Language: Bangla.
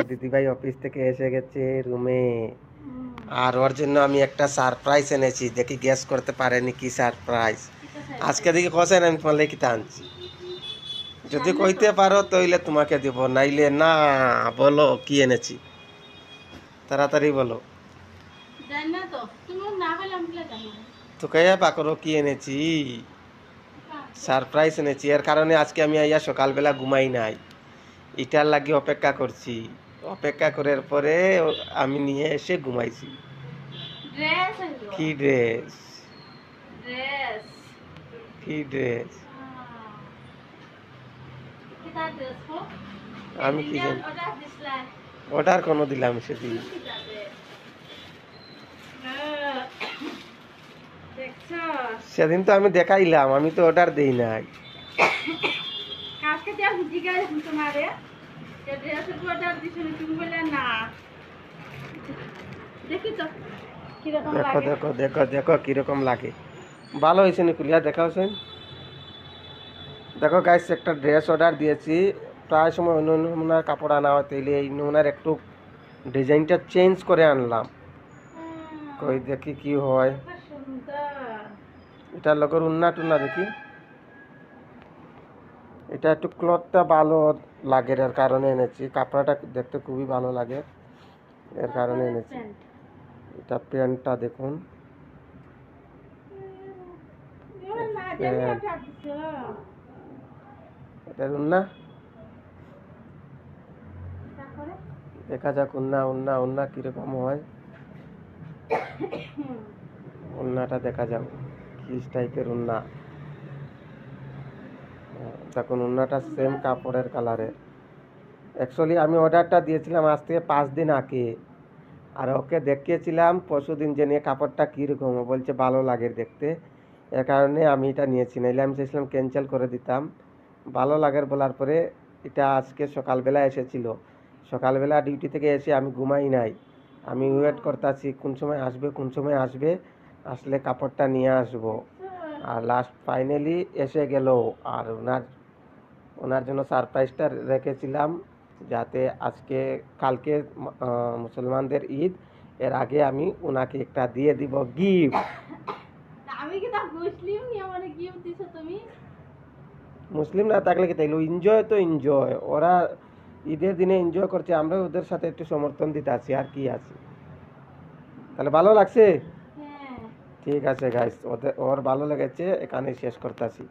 দিদিভাই অফিস থেকে এসে গেছে রুমে। আর ওর জন্য আমি একটা সারপ্রাইজ এনেছি, দেখি গেস করতে পারেনি কি সারপ্রাইজ। আজকে দেখি কষেন আমি তোমার লেখি আনছি, যদি কইতে পারো তাইলে তোমাকে দিব, নাইলে না। বলো কি এনেছি, তাড়াতাড়ি বলো। তো কইয়া পাকরো কি এনেছি, সারপ্রাইজ এনেছি। এর কারণে আজকে আমি আইয়া সকালবেলা ঘুমাই নাই, এটার লাগি অপেক্ষা করছি। অপেক্ষা করার পরে আমি নিয়ে এসে ঘুমাইছি। কি ড্রেস? কি ড্রেস? আমি কি জানি, অর্ডার কোনো দিলাম সেদিন। সেদিন তো আমি দেখাইলাম, আমি তো অর্ডার দেই নাই। দেখো দেখো দেখো দেখো কিরকম লাগে, ভালো হয়েছে নিকুলিয়া, দেখাওছেন। দেখো গাইস, একটা ড্রেস অর্ডার দিয়েছি। প্রায় সময় অন্য নমুনার কাপড় আনা হয়, তাইলে এই নমুনার একটু ডিজাইনটা চেঞ্জ করে আনলাম। কই দেখি কি হয়। এটার লগের উন্না টুন্না দেখি, এটা একটু ক্লথটা ভালো লাগে, এর কারণে এনেছি। কাপড়টা দেখতে খুবই ভালো লাগে, এর কারণে এনেছি। এটা প্যান্টটা দেখুন, এটা উন্না, দেখা যাক উন্না উন্না উন্না কিরকম হয়। উন্নাটা দেখা যাক কি টাইপের উন্না। দেখুন উন্নাটা সেম কাপড়ের কালারের। অ্যাকচুয়ালি আমি অর্ডারটা দিয়েছিলাম আজ থেকে 5 দিন আগে, আর ওকে দেখিয়েছিলাম পরশু দিন যে নিয়ে কাপড়টা কীরকম, বলছে ভালো লাগে দেখতে, এর কারণে আমি এটা নিয়েছি। নাইলে আমি চেয়েছিলাম ক্যান্সেল করে দিতাম। ভালো লাগার বলার পরে এটা আজকে সকালবেলা এসেছিল। সকালবেলা ডিউটি থেকে এসে আমি ঘুমাই নাই, আমি ওয়েট করতেছি কোন সময় আসবে, কোন সময় আসবে, আসলে কাপড়টা নিয়ে আসবো। আর লাস্ট ফাইনালি এসে গেল। আর ওনার জন্য সারপ্রাইজটা রেখেছিলাম, যাতে আজকে কালকে মুসলমানদের ঈদ, এর আগে আমি ওনাকে একটা দিয়ে দিব গিফট। আমি কি তা মুসলিম নি, আমারে গিফট দিছো তুমি? মুসলিম না থাকলে কি তাইলো, এনজয় তো এনজয়, ওরা ঈদের দিনে এনজয় করছে, আমরা ওদের সাথে একটু সমর্থন দিতে আছি, আর কি আছে। তাহলে ভালো লাগছে? হ্যাঁ। ঠিক আছে গাইস, ওর ভালো লেগেছে, এখানে শেষ করতেছি।